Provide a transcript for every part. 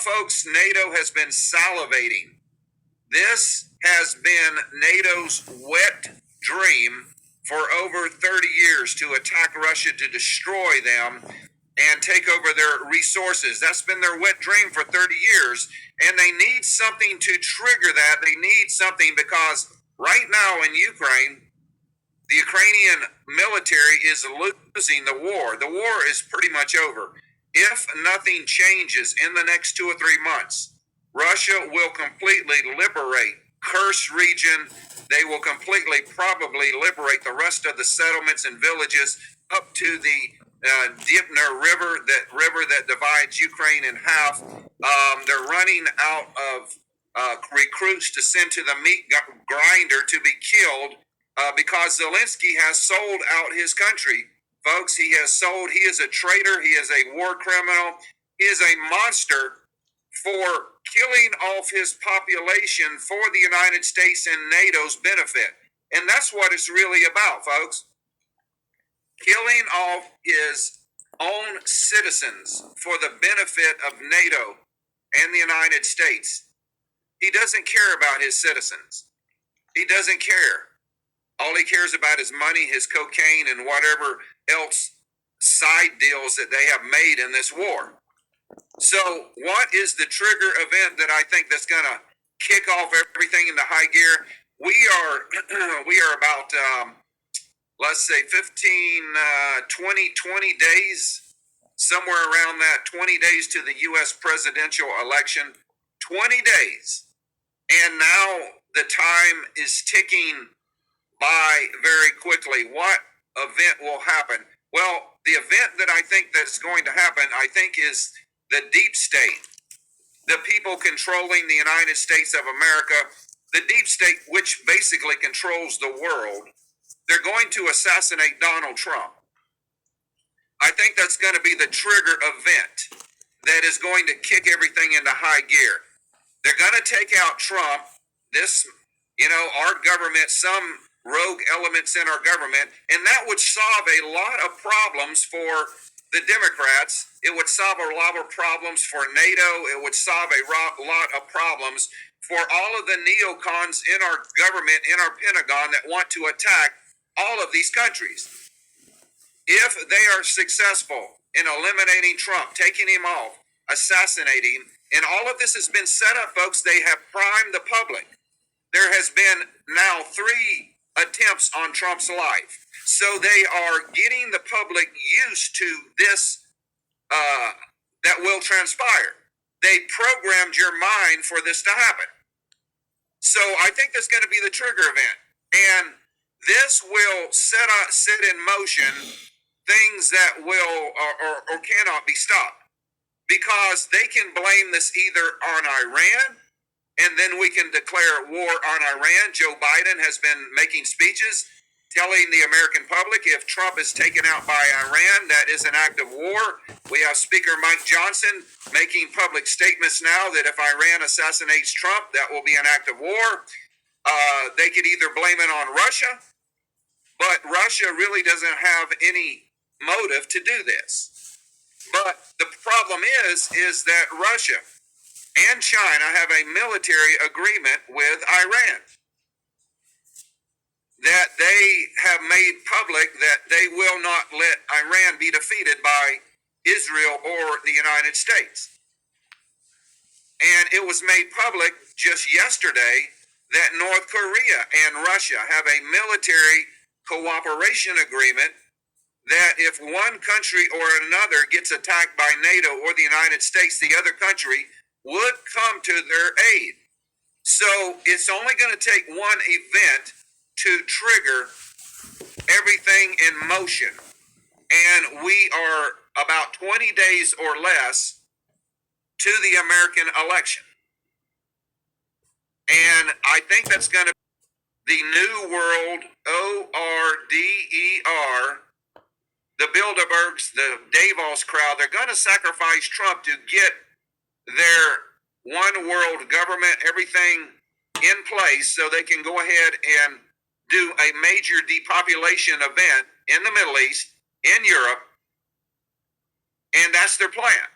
Folks, NATO has been salivating. This has been NATO's wet dream for over 30 years, to attack Russia, to destroy them, and take over their resources. That's been their wet dream for 30 years. And they need something to trigger that. They need something because right now in Ukraine, the Ukrainian military is losing the war. The war is pretty much over. If nothing changes in the next 2 or 3 months, Russia will completely liberate Kursk region. They will completely probably liberate the rest of the settlements and villages up to the Dnieper river, that river that divides Ukraine in half. They're running out of recruits to send to the meat grinder to be killed because Zelensky has sold out his country. Folks, he has sold. He is a traitor. He is a war criminal. He is a monster for killing off his population for the United States and NATO's benefit. And that's what it's really about, folks. Killing off his own citizens for the benefit of NATO and the United States. He doesn't care about his citizens. He doesn't care. All he cares about is money, his cocaine, and whatever else side deals that they have made in this war. So what is the trigger event that I think that's going to kick off everything into high gear? We are about, let's say 15, 20 days, somewhere around that, 20 days to the U.S. presidential election, 20 days. And now the time is ticking by very quickly. What event will happen? Well, the event that I think that's going to happen, I think, is the deep state, the people controlling the United States of America, the deep state, which basically controls the world. They're going to assassinate Donald Trump. I think that's going to be the trigger event that is going to kick everything into high gear. They're going to take out Trump, our government, some rogue elements in our government, and that would solve a lot of problems for the Democrats. It would solve a lot of problems for NATO. It would solve a lot of problems for all of the neocons in our government, in our Pentagon, that want to attack all of these countries. If they are successful in eliminating Trump, taking him off, assassinating, and all of this has been set up, folks, they have primed the public. There has been now 3 attempts on Trump's life. So they are getting the public used to this that will transpire. They programmed your mind for this to happen. So I think that's going to be the trigger event. And this will set in motion things that will or cannot be stopped. Because they can blame this either on Iran, and then we can declare war on Iran. Joe Biden has been making speeches telling the American public if Trump is taken out by Iran, that is an act of war. We have Speaker Mike Johnson making public statements now that if Iran assassinates Trump, that will be an act of war. They could either blame it on Russia, but Russia really doesn't have any motive to do this. But the problem is that Russia and China have a military agreement with Iran, that they have made public that they will not let Iran be defeated by Israel or the United States. And it was made public just yesterday that North Korea and Russia have a military cooperation agreement that if one country or another gets attacked by NATO or the United States, the other country would come to their aid. So it's only going to take one event to trigger everything in motion. And we are about 20 days or less to the American election. And I think that's going to be the New World ORDER, the Bilderbergs, the Davos crowd. They're going to sacrifice Trump to get their one world government, everything in place so they can go ahead and do a major depopulation event in the Middle East, in Europe, and that's their plan.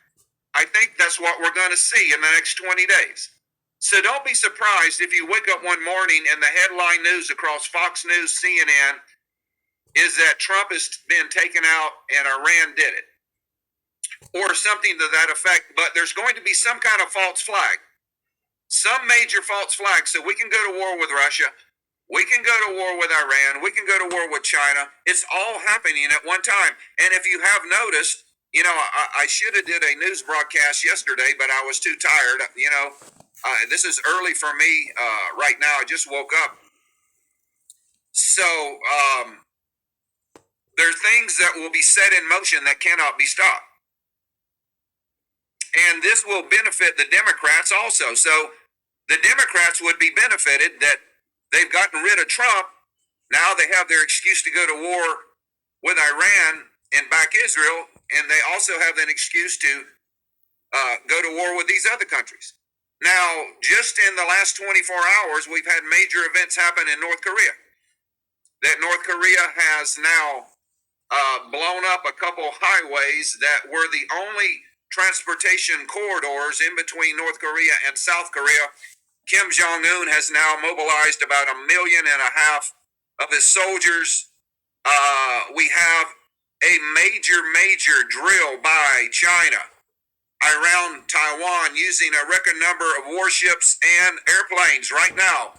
I think that's what we're going to see in the next 20 days. So don't be surprised if you wake up one morning and the headline news across Fox News, CNN, is that Trump has been taken out and Iran did it, or something to that effect. But there's going to be some kind of false flag, some major false flag. So we can go to war with Russia. We can go to war with Iran. We can go to war with China. It's all happening at one time. And if you have noticed, I should have did a news broadcast yesterday, but I was too tired. This is early for me right now. I just woke up. So there are things that will be set in motion that cannot be stopped. And this will benefit the Democrats also. So the Democrats would be benefited that they've gotten rid of Trump. Now they have their excuse to go to war with Iran and back Israel. And they also have an excuse to go to war with these other countries. Now, just in the last 24 hours, we've had major events happen in North Korea. That North Korea has now blown up a couple highways that were the only transportation corridors in between North Korea and South Korea. Kim Jong-un has now mobilized about 1.5 million of his soldiers. We have a major drill by China around Taiwan using a record number of warships and airplanes right now.